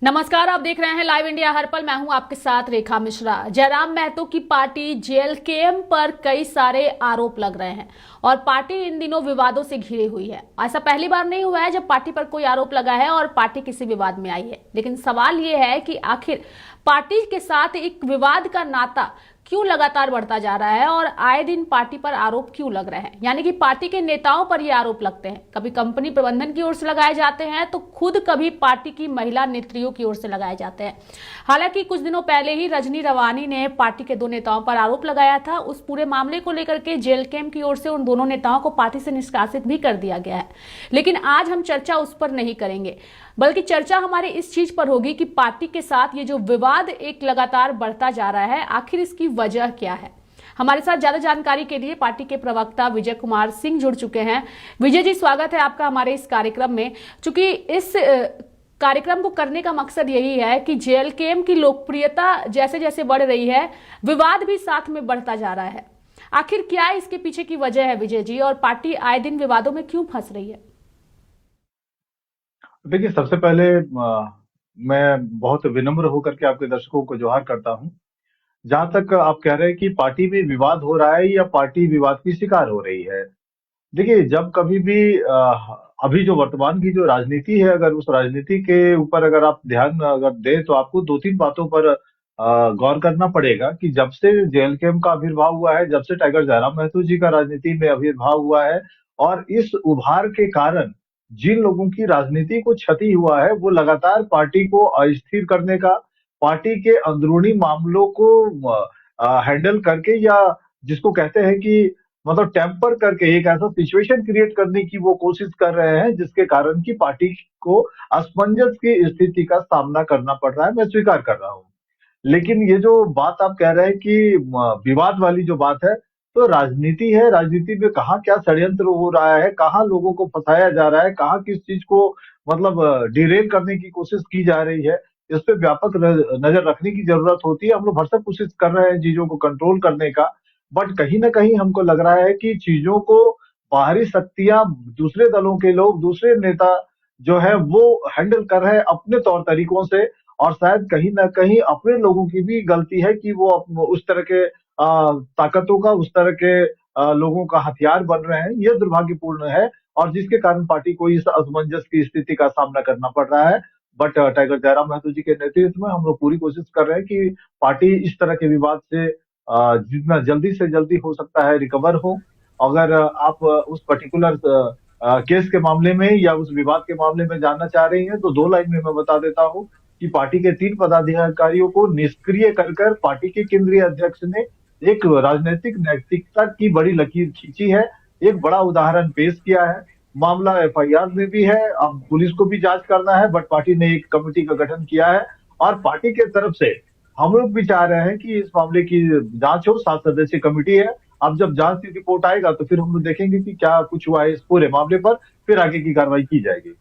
नमस्कार, आप देख रहे हैं लाइव इंडिया हर पल। मैं हूं आपके साथ रेखा मिश्रा। जयराम महतो की पार्टी जेएलकेएम पर कई सारे आरोप लग रहे हैं और पार्टी इन दिनों विवादों से घिरी हुई है। ऐसा पहली बार नहीं हुआ है जब पार्टी पर कोई आरोप लगा है और पार्टी किसी विवाद में आई है। लेकिन सवाल यह है कि आखिर पार्टी के साथ एक विवाद का नाता क्यों लगातार बढ़ता जा रहा है और आए दिन पार्टी पर आरोप क्यों लग रहे हैं। यानी कि पार्टी के नेताओं पर ये आरोप लगते हैं, कभी कंपनी प्रबंधन की ओर से लगाए जाते हैं तो खुद कभी पार्टी की महिला नेत्रियों की ओर से लगाए जाते हैं। हालांकि कुछ दिनों पहले ही रजनी रवानी ने पार्टी के दो नेताओं पर आरोप लगाया था। उस पूरे मामले को लेकर के जेएलकेएम की ओर से उन दोनों नेताओं को पार्टी से निष्कासित भी कर दिया गया है। लेकिन आज हम चर्चा उस पर नहीं करेंगे, बल्कि चर्चा हमारे इस चीज पर होगी कि पार्टी के साथ ये जो विवाद एक लगातार बढ़ता जा रहा है, आखिर इसकी वजह क्या है। हमारे साथ ज्यादा जानकारी के लिए पार्टी के प्रवक्ता विजय कुमार सिंह जुड़ चुके हैं। विजय जी, स्वागत है आपका हमारे इस कार्यक्रम में। चूंकि इस कार्यक्रम को करने का मकसद यही है कि जेएलकेएम की लोकप्रियता जैसे जैसे बढ़ रही है, विवाद भी साथ में बढ़ता जा रहा है। आखिर क्या इसके पीछे की वजह है विजय जी, और पार्टी आए दिन विवादों में क्यों फंस रही है? देखिए, सबसे पहले मैं बहुत विनम्र होकर के आपके दर्शकों को जोहार करता हूं। जहां तक आप कह रहे हैं कि पार्टी में विवाद हो रहा है या पार्टी विवाद की शिकार हो रही है, देखिए, जब कभी भी अभी जो वर्तमान की जो राजनीति है, अगर उस राजनीति के ऊपर अगर आप ध्यान अगर दें तो आपको दो तीन बातों पर गौर करना पड़ेगा कि जब से जेएलकेएम का आविर्भाव हुआ है, जब से टाइगर जयराम महतो जी का राजनीति में आविर्भाव हुआ है, और इस उभार के कारण जिन लोगों की राजनीति को क्षति हुआ है, वो लगातार पार्टी को अस्थिर करने का, पार्टी के अंदरूनी मामलों को हैंडल करके, या जिसको कहते हैं कि मतलब टेम्पर करके एक ऐसा सिचुएशन क्रिएट करने की वो कोशिश कर रहे हैं, जिसके कारण की पार्टी को असमंजस की स्थिति का सामना करना पड़ रहा है। मैं स्वीकार कर रहा हूँ। लेकिन ये जो बात आप कह रहे हैं कि विवाद वाली जो बात है, तो राजनीति है। राजनीति में कहाँ क्या षड्यंत्र हो रहा है, कहाँ लोगों को फंसाया जा रहा है, कहाँ किस चीज को मतलब डिरेल करने की कोशिश की जा रही है, इस पे व्यापक नजर रखने की जरूरत होती है। हम लोग भरसक कोशिश कर रहे हैं चीजों को कंट्रोल करने का, बट कहीं ना कहीं हमको लग रहा है कि चीजों को बाहरी शक्तियां, दूसरे दलों के लोग, दूसरे नेता जो है वो हैंडल कर रहे हैं अपने तौर तरीकों से। और शायद कहीं ना कहीं अपने लोगों की भी गलती है कि वो उस तरह के ताकतों का, उस तरह के लोगों का हथियार बन रहे हैं। ये दुर्भाग्यपूर्ण है, और जिसके कारण पार्टी को इस असमंजस की स्थिति का सामना करना पड़ रहा है। बट टाइगर जयराम महतो जी के नेतृत्व में हम लोग पूरी कोशिश कर रहे हैं कि पार्टी इस तरह के विवाद से जितना जल्दी से जल्दी हो सकता है रिकवर हो। अगर आप उस पर्टिकुलर केस के मामले में या उस विवाद के मामले में जानना चाह रही हैं, तो दो लाइन में मैं बता देता हूं कि पार्टी के 3 पदाधिकारियों को निष्क्रिय कर पार्टी के केंद्रीय अध्यक्ष ने एक राजनीतिक नैतिकता की बड़ी लकीर खींची है, एक बड़ा उदाहरण पेश किया है। मामला एफआईआर में भी है, अब पुलिस को भी जांच करना है, बट पार्टी ने एक कमेटी का गठन किया है, और पार्टी के तरफ से हम लोग भी चाह रहे हैं कि इस मामले की जांच हो। 7 सदस्यीय कमेटी है। अब जब जांच की रिपोर्ट आएगा तो फिर हम लोग देखेंगे कि क्या कुछ हुआ है इस पूरे मामले पर, फिर आगे की कार्रवाई की जाएगी।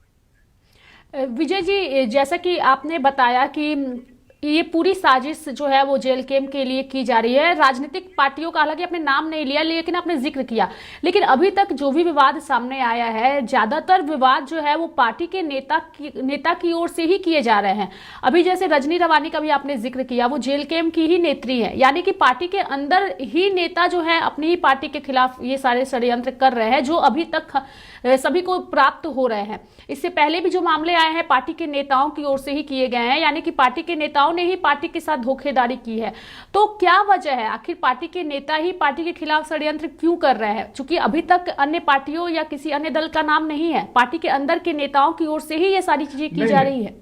विजय जी, जैसा कि आपने बताया कि ये पूरी साजिश जो है वो जेएलकेएम के लिए की जा रही है। राजनीतिक पार्टियों का हालांकि आपने नाम नहीं लिया, लेकिन आपने जिक्र किया। लेकिन अभी तक जो भी विवाद सामने आया है, ज्यादातर विवाद जो है वो पार्टी के नेता की ओर से ही किए जा रहे हैं। अभी जैसे रजनी रवानी का भी आपने जिक्र किया, वो जेएलकेएम की ही नेत्री है। यानी कि पार्टी के अंदर ही नेता जो है अपनी ही पार्टी के खिलाफ ये सारे षड्यंत्र कर रहे हैं, जो अभी तक सभी को प्राप्त हो रहे हैं। इससे पहले भी जो मामले आए हैं पार्टी के नेताओं की ओर से ही किए गए हैं, यानी कि पार्टी के नेताओं ने ही पार्टी के साथ धोखेधड़ी की है। तो क्या वजह है, आखिर पार्टी के नेता ही पार्टी के खिलाफ षड्यंत्र क्यों कर रहे हैं? चूंकि अभी तक अन्य पार्टियों या किसी अन्य दल का नाम नहीं है, पार्टी के अंदर के नेताओं की ओर से ही ये सारी चीजें की जा रही है।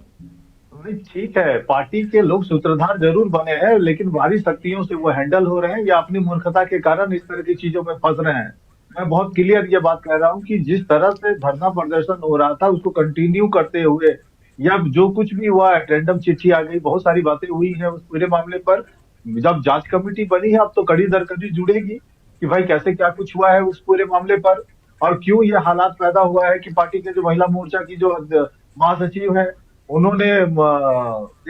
नहीं, ठीक है, पार्टी के लोग सूत्रधार जरूर बने हैं, लेकिन बाहरी शक्तियों से वो हैंडल हो रहे हैं या अपनी मूर्खता के कारण इस तरह की चीजों में फंस रहे हैं। मैं बहुत क्लियर ये बात कह रहा हूं कि जिस तरह से धरना प्रदर्शन हो रहा था उसको कंटिन्यू करते हुए, या जो कुछ भी हुआ है, रैंडम चिट्ठी आ गई, बहुत सारी बातें हुई हैं उस पूरे मामले पर। जब जांच कमेटी बनी है, अब तो कड़ी दर कड़ी जुड़ेगी कि भाई कैसे क्या कुछ हुआ है उस पूरे मामले पर, और क्यों ये हालात पैदा हुआ है कि पार्टी के जो महिला मोर्चा की जो महासचिव है, उन्होंने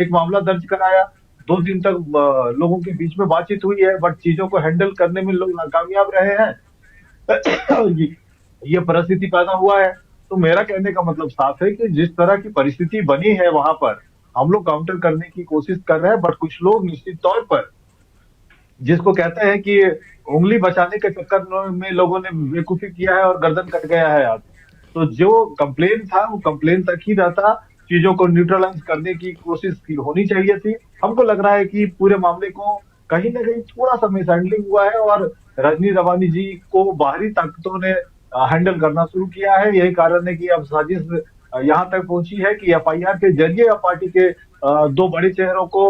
एक मामला दर्ज कराया। 2 दिन तक लोगों के बीच में बातचीत हुई है, बट चीजों को हैंडल करने में लोग नाकामयाब रहे हैं। ये परिस्थिति पैदा हुआ है। तो मेरा कहने का मतलब साफ है कि जिस तरह की परिस्थिति बनी है वहां पर, हम लोग काउंटर करने की कोशिश कर रहे हैं, बट कुछ लोग निश्चित तौर पर जिसको कहते हैं कि उंगली बचाने के चक्कर में लोगों ने बेवकूफी किया है और गर्दन कट गया है आज। तो जो कंप्लेन था वो कंप्लेन तक ही रहता, चीजों को न्यूट्रलाइज करने की कोशिश की होनी चाहिए थी। हमको लग रहा है कि पूरे मामले को कहीं ना कहीं थोड़ा सा मिसहैंडलिंग हुआ है और रजनी रवानी जी को बाहरी ताकतों ने हैंडल करना शुरू किया है। यही कारण है कि अब साजिश यहाँ तक पहुंची है कि एफआईआर के जरिए अब पार्टी के दो बड़े चेहरों को,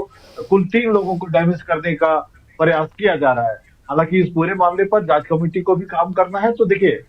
कुल 3 लोगों को डैमेज करने का प्रयास किया जा रहा है। हालांकि इस पूरे मामले पर जांच कमेटी को भी काम करना है। तो देखिए,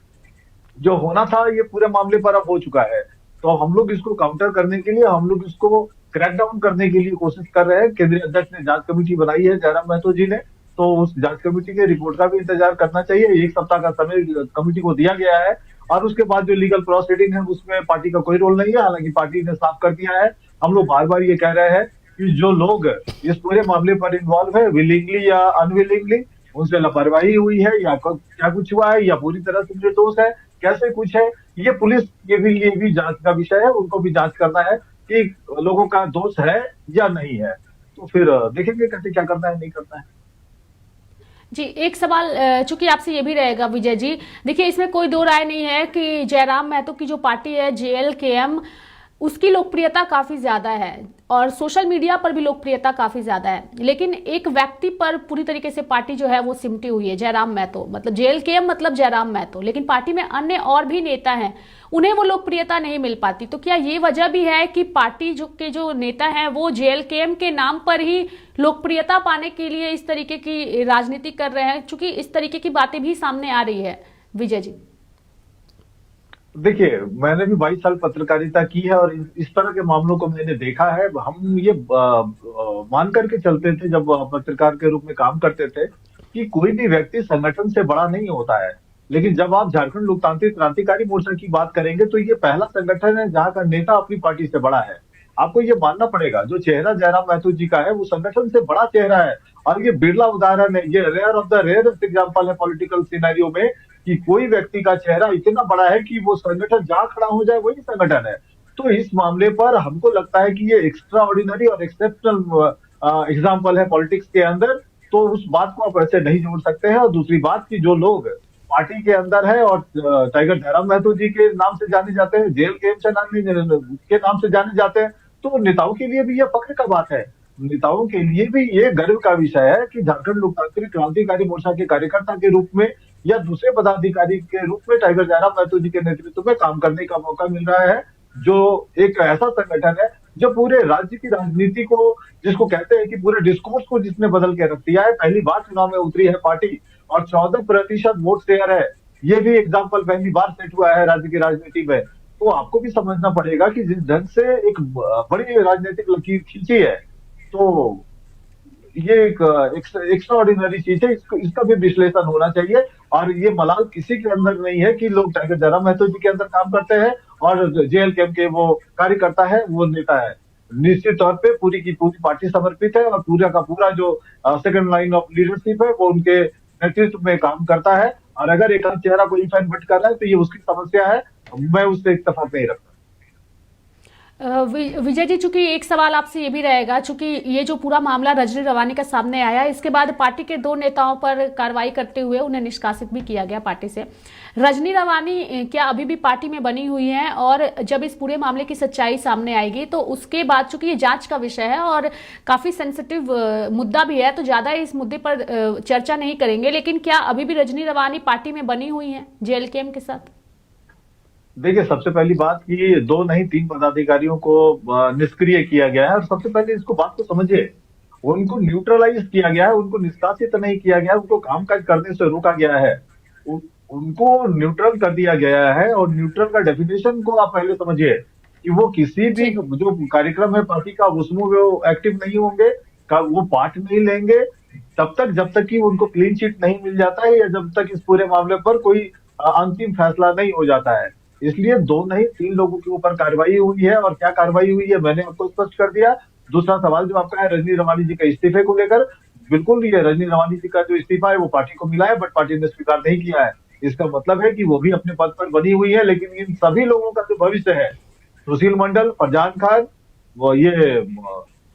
जो होना था ये पूरे मामले पर अब हो चुका है, तो हम लोग इसको काउंटर करने के लिए, हम लोग इसको क्रैकडाउन करने के लिए कोशिश कर रहे हैं। केंद्रीय अध्यक्ष ने जांच कमेटी बनाई है जयराम महतो जी ने, तो उस जांच कमेटी के रिपोर्ट का भी इंतजार करना चाहिए। 1 सप्ताह का समय कमेटी को दिया गया है और उसके बाद जो लीगल प्रोसीडिंग है उसमें पार्टी का कोई रोल नहीं है। हालांकि पार्टी ने साफ कर दिया है, हम लोग बार बार ये कह रहे हैं कि जो लोग इस पूरे मामले पर इन्वॉल्व है, विलिंगली या अनविलिंगली, उनसे लापरवाही हुई है या क्या कुछ हुआ है या पूरी तरह से निर्दोष है, कैसे कुछ है, ये पुलिस के भी लिए भी जांच का विषय है। उनको भी जांच करना है कि लोगों का दोष है या नहीं है। तो फिर देखेंगे कैसे क्या करना है, नहीं करना है। जी, एक सवाल चूंकि आपसे ये भी रहेगा विजय जी, देखिए इसमें कोई दो राय नहीं है कि जयराम महतो की जो पार्टी है जेएलकेएम, उसकी लोकप्रियता काफी ज्यादा है और सोशल मीडिया पर भी लोकप्रियता काफी ज्यादा है, लेकिन एक व्यक्ति पर पूरी तरीके से पार्टी जो है वो सिमटी हुई है, जयराम महतो, मतलब जेएलकेएम मतलब जयराम महतो, लेकिन पार्टी में अन्य और भी नेता हैं, उन्हें वो लोकप्रियता नहीं मिल पाती। तो क्या ये वजह भी है कि पार्टी जो नेता हैं वो जेएलकेएम के नाम पर ही लोकप्रियता पाने के लिए इस तरीके की राजनीति कर रहे हैं, चूंकि इस तरीके की बातें भी सामने आ रही है विजय जी? देखिए, मैंने भी 22 साल पत्रकारिता की है और इस तरह के मामलों को मैंने देखा है। हम ये मान करके चलते थे जब पत्रकार के रूप में काम करते थे कि कोई भी व्यक्ति संगठन से बड़ा नहीं होता है। लेकिन जब आप झारखंड लोकतांत्रिक क्रांतिकारी मोर्चा की बात करेंगे तो ये पहला संगठन है जहां का नेता अपनी पार्टी से बड़ा है। आपको ये मानना पड़ेगा, जो चेहरा जयराम महतो जी का है वो संगठन से बड़ा चेहरा है। और ये बिरला उदाहरण है, ये rare of the rarest example है पॉलिटिकल सिनेरियो में कि कोई व्यक्ति का चेहरा इतना बड़ा है कि वो संगठन जहां खड़ा हो जाए वही संगठन है। तो इस मामले पर हमको लगता है कि ये एक्स्ट्रा ऑर्डिनरी और एक्सेप्शनल एग्जाम्पल है पॉलिटिक्स के अंदर। तो उस बात को आप ऐसे नहीं जोड़ सकते हैं। और दूसरी बात कि जो लोग पार्टी के अंदर है और टाइगर जयराम महतो जी के नाम से जाने जाते हैं, जेल के नाम से जाने जाते हैं, तो नेताओं के लिए भी ये फख्र का बात है। नेताओं के लिए भी ये गर्व का विषय है कि झारखंड लोकतांत्रिक क्रांतिकारी मोर्चा के कार्यकर्ता के रूप में या दूसरे पदाधिकारी के रूप में टाइगर जयराम महतो जी के नेतृत्व में काम करने का मौका मिल रहा है। जो एक ऐसा संगठन है जो पूरे राज्य की राजनीति को, जिसको कहते हैं कि पूरे डिस्कोर्स को जिसने बदल के रख दिया है। पहली बार चुनाव में उतरी है पार्टी और 14% वोट शेयर है। ये भी एग्जाम्पल पहली बार सेट हुआ है राज्य की राजनीति में। तो आपको भी समझना पड़ेगा कि जिस ढंग से एक बड़ी राजनीतिक लकीर खींची है, तो ये एक एक्स्ट्रा ऑर्डिनरी चीज है। इसका भी विश्लेषण होना चाहिए। और ये मलाल किसी के अंदर नहीं है कि लोग टाइगर जयराम महतो जी के अंदर काम करते हैं और जेएलकेएम के वो कार्यकर्ता है, वो नेता है। निश्चित तौर पे पूरी की पूरी पार्टी समर्पित है और पूरा का पूरा जो सेकंड लाइन ऑफ लीडरशिप है वो उनके नेतृत्व में काम करता है। और अगर एक चेहरा को इफ एंड बट कर रहा है तो ये उसकी समस्या है, मैं उससे इत्तेफाक नहीं रखता। विजय जी, चूंकि एक सवाल आपसे ये भी रहेगा, चूंकि ये जो पूरा मामला रजनी रवानी का सामने आया, इसके बाद पार्टी के 2 नेताओं पर कार्रवाई करते हुए उन्हें निष्कासित भी किया गया पार्टी से। रजनी रवानी क्या अभी भी पार्टी में बनी हुई हैं? और जब इस पूरे मामले की सच्चाई सामने आएगी तो उसके बाद, चूंकि ये जांच का विषय है और काफी सेंसिटिव मुद्दा भी है, तो ज्यादा इस मुद्दे पर चर्चा नहीं करेंगे, लेकिन क्या अभी भी रजनी रवानी पार्टी में बनी हुई है जेएलकेएम के साथ? देखिए, सबसे पहली बात कि 2 नहीं 3 पदाधिकारियों को निष्क्रिय किया गया है। और सबसे पहले इसको बात को समझिए, उनको न्यूट्रलाइज किया गया है, उनको निष्कासित नहीं किया गया, उनको कामकाज करने से रोका गया है। उनको न्यूट्रल कर दिया गया है। और न्यूट्रल का डेफिनेशन को आप पहले समझिए कि वो किसी भी जो कार्यक्रम है पार्टी का उसमें वो एक्टिव नहीं होंगे, वो पार्ट नहीं लेंगे तब तक जब तक कि उनको क्लीन चिट नहीं मिल जाता है या जब तक इस पूरे मामले पर कोई अंतिम फैसला नहीं हो जाता है। इसलिए 2 नहीं 3 लोगों के ऊपर कार्रवाई हुई है। और क्या कार्रवाई हुई है मैंने आपको स्पष्ट कर दिया। दूसरा सवाल जो आपका है रजनी रवानी जी के इस्तीफे को लेकर, बिल्कुल ये रजनी रवानी जी का जो इस्तीफा है वो पार्टी को मिला है, बट पार्टी ने स्वीकार नहीं किया है। इसका मतलब है कि वो भी अपने पद पर बनी हुई है। लेकिन इन सभी लोगों का जो भविष्य है, सुशील मंडल, फरजान खान, वो ये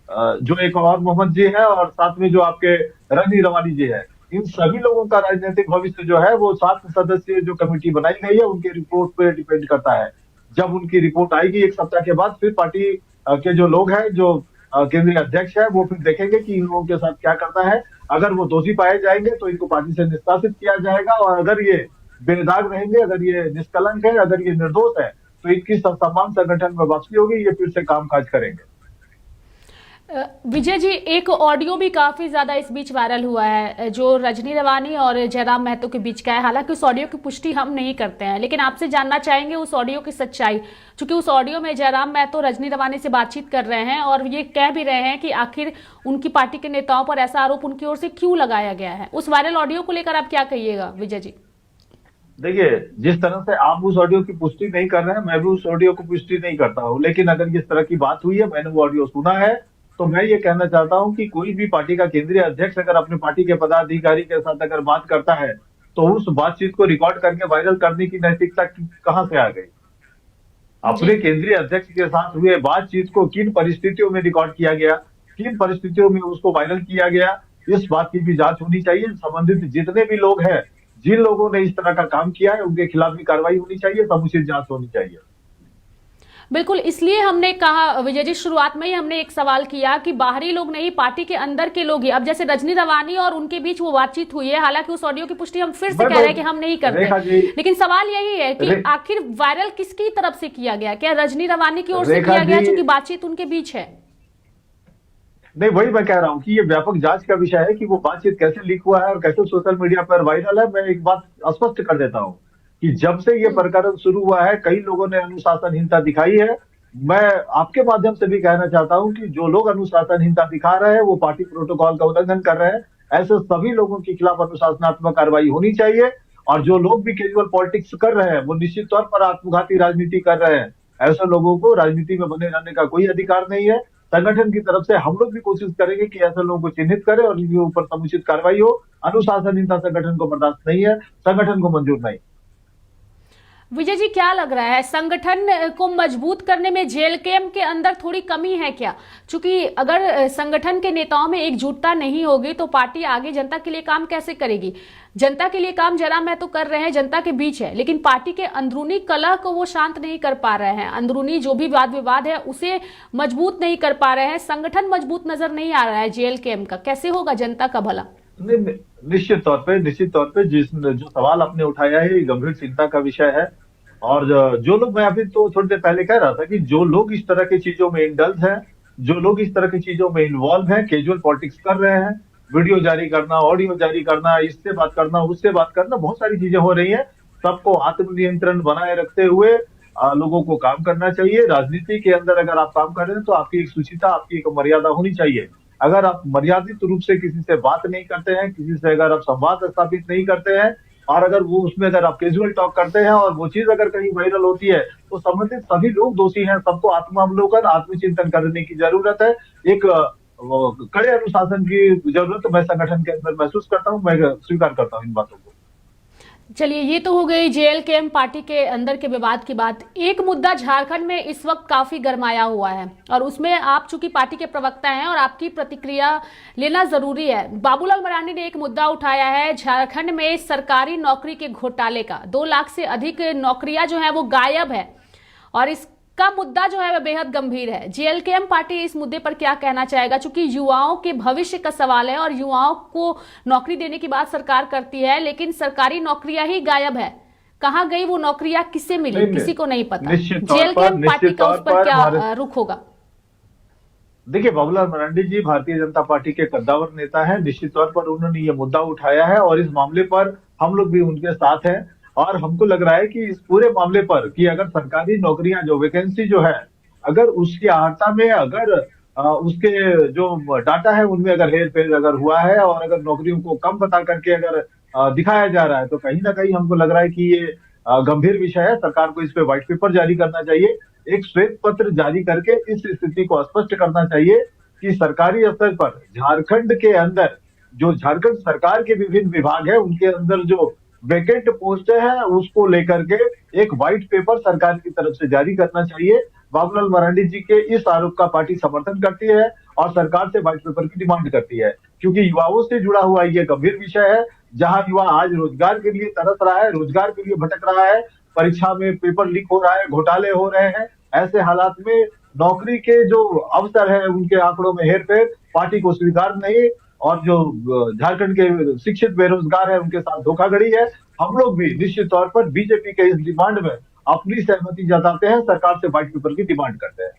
जो एक और मोहम्मद जी है और साथ में जो आपके रनी रवानी जी है, इन सभी लोगों का राजनीतिक भविष्य जो है वो 7 सदस्यीय जो कमेटी बनाई गई है उनके रिपोर्ट पे डिपेंड करता है। जब उनकी रिपोर्ट आएगी 1 सप्ताह के बाद, फिर पार्टी के जो लोग हैं, जो केंद्रीय अध्यक्ष है, वो फिर देखेंगे कि इन लोगों के साथ क्या करना है। अगर वो दोषी पाए जाएंगे तो इनको पार्टी से निष्कासित किया जाएगा, और अगर ये बेदाग रहेंगे, अगर ये निष्कलंक है, अगर ये निर्दोष है, तो इनकी समान संगठन में वापसी होगी, ये फिर से कामकाज करेंगे। विजय जी, एक ऑडियो भी काफी ज्यादा इस बीच वायरल हुआ है जो रजनी रवानी और जयराम महतो के बीच का है। हालांकि उस ऑडियो की पुष्टि हम नहीं करते हैं, लेकिन आपसे जानना चाहेंगे उस ऑडियो की सच्चाई, क्योंकि उस ऑडियो में जयराम महतो रजनी रवानी से बातचीत कर रहे हैं और ये कह भी रहे हैं कि आखिर उनकी पार्टी के नेताओं पर ऐसा आरोप उनकी ओर से क्यों लगाया गया है। उस वायरल ऑडियो को लेकर आप क्या कहिएगा विजय जी? देखिए, जिस तरह से आप उस ऑडियो की पुष्टि नहीं कर रहे हैं, मैं भी उस ऑडियो की पुष्टि नहीं करता हूं। लेकिन अगर इस तरह की बात हुई है, मैंने वो ऑडियो सुना है, तो मैं ये कहना चाहता हूं कि कोई भी पार्टी का केंद्रीय अध्यक्ष अगर अपने पार्टी के पदाधिकारी के साथ अगर बात करता है, तो उस बातचीत को रिकॉर्ड करके वायरल करने की नैतिकता कहां से आ गई? जी अपने केंद्रीय अध्यक्ष के साथ हुए बातचीत को किन परिस्थितियों में रिकॉर्ड किया गया, किन परिस्थितियों में उसको वायरल किया गया, इस बात की भी जांच होनी चाहिए। संबंधित जितने भी लोग हैं, जिन लोगों ने इस तरह का काम किया है, उनके खिलाफ भी कार्रवाई होनी चाहिए, समुचित जांच होनी चाहिए। बिल्कुल, इसलिए हमने कहा विजय जी, शुरुआत में ही हमने एक सवाल किया कि बाहरी लोग नहीं, पार्टी के अंदर के लोग ही। अब जैसे रजनी रवानी और उनके बीच वो बातचीत हुई है, हालांकि उस ऑडियो की पुष्टि हम फिर से कह रहे हैं कि हम नहीं रेखा करते, जी, लेकिन सवाल यही है कि आखिर वायरल किसकी तरफ से किया गया? क्या रजनी रवानी की ओर से रेखा किया गया, जी, चूंकि बातचीत उनके बीच है? नहीं, वही मैं कह रहा हूँ कि ये व्यापक जांच का विषय है कि वो बातचीत कैसे लीक हुआ है और कैसे सोशल मीडिया पर वायरल है। मैं एक बात स्पष्ट कर देता हूँ कि जब से ये प्रकरण शुरू हुआ है, कई लोगों ने अनुशासनहीनता दिखाई है। मैं आपके माध्यम से भी कहना चाहता हूँ कि जो लोग अनुशासनहीनता दिखा रहे हैं, वो पार्टी प्रोटोकॉल का उल्लंघन कर रहे हैं। ऐसे सभी लोगों के खिलाफ अनुशासनात्मक कार्रवाई होनी चाहिए। और जो लोग भी कैजुअल पॉलिटिक्स कर रहे हैं, वो निश्चित तौर पर आत्मघाती राजनीति कर रहे हैं। ऐसे लोगों को राजनीति में बने रहने का कोई अधिकार नहीं है। संगठन की तरफ से हम लोग भी कोशिश करेंगे कि ऐसे लोगों को चिन्हित करें और इनके ऊपर समुचित कार्रवाई हो। अनुशासनहीनता संगठन को बर्दाश्त नहीं है, संगठन को मंजूर नहीं। विजय जी, क्या लग रहा है, संगठन को मजबूत करने में जेएलकेएम के अंदर थोड़ी कमी है क्या? क्योंकि अगर संगठन के नेताओं में एकजुटता नहीं होगी तो पार्टी आगे जनता के लिए काम कैसे करेगी? जनता के लिए काम जयराम महतो कर रहे हैं, जनता के बीच है, लेकिन पार्टी के अंदरूनी कलह को वो शांत नहीं कर पा रहे हैं, अंदरूनी जो भी वाद विवाद है उसे मजबूत नहीं कर पा रहे हैं, संगठन मजबूत नजर नहीं आ रहा है जेएलकेएम का। कैसे होगा जनता का भला? निश्चित तौर पे जो सवाल आपने उठाया है, ये गंभीर चिंता का विषय है। और जो लोग, मैं अभी तो थोड़ी देर पहले कह रहा था कि जो लोग इस तरह की चीजों में इंडल्ज हैं, जो लोग इस तरह की चीजों में इन्वॉल्व हैं, कैजुअल पॉलिटिक्स कर रहे हैं, वीडियो जारी करना, ऑडियो जारी करना, इससे बात करना, उससे बात करना, बहुत सारी चीजें हो रही हैं। सबको आत्मनियंत्रण बनाए रखते हुए लोगों को काम करना चाहिए। राजनीति के अंदर अगर आप काम कर रहे हैं तो आपकी एक सुचिता, आपकी एक मर्यादा होनी चाहिए। अगर आप मर्यादित रूप से किसी से बात नहीं करते हैं, किसी से अगर आप संवाद स्थापित नहीं करते हैं, और अगर वो उसमें अगर आप कैजुअल टॉक करते हैं और वो चीज अगर कहीं वायरल होती है, तो संबंधित सभी लोग दोषी हैं। सबको आत्मावलोकन, आत्मचिंतन करने की जरूरत है। एक कड़े अनुशासन की जरूरत मैं संगठन के अंदर महसूस करता हूँ। मैं स्वीकार करता हूँ इन बातों को। चलिए, ये तो हो गई जेएलकेएम पार्टी के अंदर के विवाद की बात। एक मुद्दा झारखंड में इस वक्त काफी गरमाया हुआ है और उसमें आप चूंकि पार्टी के प्रवक्ता हैं और आपकी प्रतिक्रिया लेना जरूरी है। बाबूलाल मरांडी ने एक मुद्दा उठाया है झारखंड में सरकारी नौकरी के घोटाले का। 2 लाख से अधिक नौकरियां जो है वो गायब है और इसका मुद्दा जो है वह बेहद गंभीर है। जेएलकेएम पार्टी इस मुद्दे पर क्या कहना चाहेगा? चूंकि युवाओं के भविष्य का सवाल है और युवाओं को नौकरी देने की बात सरकार करती है, लेकिन सरकारी नौकरियां ही गायब है। कहां गई वो नौकरियां, किसे मिली, किसी को नहीं पता। जेएलकेएम पार्टी का उस पर क्या रुख होगा? देखिए, बाबूलाल मरांडी जी भारतीय जनता पार्टी के कद्दावर नेता हैं। निश्चित तौर पर उन्होंने ये मुद्दा उठाया है और इस मामले पर हम लोग भी उनके साथ हैं। और हमको लग रहा है कि इस पूरे मामले पर कि अगर सरकारी नौकरियां, जो वैकेंसी जो है, अगर उसकी आहर्ता में अगर उसके जो डाटा है उनमें अगर हेर फेर अगर हुआ है और अगर नौकरियों को कम बता करके अगर दिखाया जा रहा है, तो कहीं ना कहीं हमको लग रहा है कि ये गंभीर विषय है। सरकार को इस पे व्हाइट पेपर जारी करना चाहिए, एक श्वेत पत्र जारी करके इस स्थिति को स्पष्ट करना चाहिए कि सरकारी स्तर पर झारखंड के अंदर जो झारखंड सरकार के विभिन्न विभाग है, उनके अंदर जो वैकेंट पोस्ट है उसको लेकर के एक व्हाइट पेपर सरकार की तरफ से जारी करना चाहिए, बाबूलाल मरांडी जी के इस आरोप का पार्टी समर्थन करती है और सरकार से व्हाइट पेपर की डिमांड करती है, क्योंकि युवाओं से जुड़ा हुआ ये गंभीर विषय है। जहां युवा आज रोजगार के लिए तरस रहा है, रोजगार के लिए भटक रहा है, परीक्षा में पेपर लीक हो रहा है, घोटाले हो रहे हैं, ऐसे हालात में नौकरी के जो अवसर है उनके आंकड़ों में हेरफेर पार्टी को स्वीकार नहीं, और जो झारखंड के शिक्षित बेरोजगार है उनके साथ धोखाधड़ी है। हम लोग भी निश्चित तौर पर बीजेपी के इस डिमांड में अपनी सहमति जताते हैं, सरकार से व्हाइट पेपर की डिमांड करते हैं।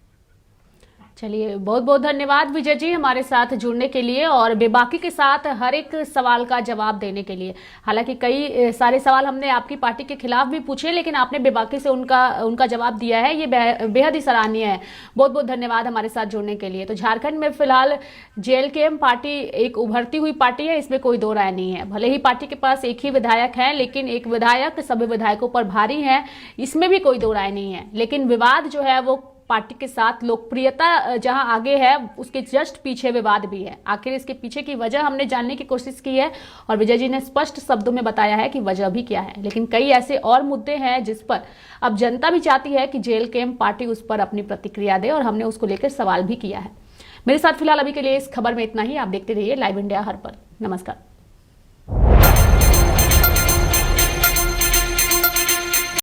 चलिए, बहुत बहुत धन्यवाद विजय जी हमारे साथ जुड़ने के लिए और बेबाकी के साथ हर एक सवाल का जवाब देने के लिए। हालांकि कई सारे सवाल हमने आपकी पार्टी के खिलाफ भी पूछे, लेकिन आपने बेबाकी से उनका जवाब दिया है, ये बेहद ही सराहनीय है। बहुत बहुत धन्यवाद हमारे साथ जुड़ने के लिए। तो झारखंड में फिलहाल जेएलकेएम पार्टी एक उभरती हुई पार्टी है, इसमें कोई दो राय नहीं है। भले ही पार्टी के पास एक ही विधायक है, लेकिन एक विधायक सभी विधायकों पर भारी है, इसमें भी कोई दो राय नहीं है। लेकिन विवाद जो है वो पार्टी के साथ लोकप्रियता जहां आगे है उसके जस्ट पीछे विवाद भी है। आखिर इसके पीछे की वजह हमने जानने की कोशिश की है और विजय जी ने स्पष्ट शब्दों में बताया है कि वजह भी क्या है। लेकिन कई ऐसे और मुद्दे हैं जिस पर अब जनता भी चाहती है कि जेएलकेएम पार्टी उस पर अपनी प्रतिक्रिया दे और हमने उसको लेकर सवाल भी किया है। मेरे साथ फिलहाल अभी के लिए इस खबर में इतना ही। आप देखते रहिए लाइव इंडिया हर पल। नमस्कार।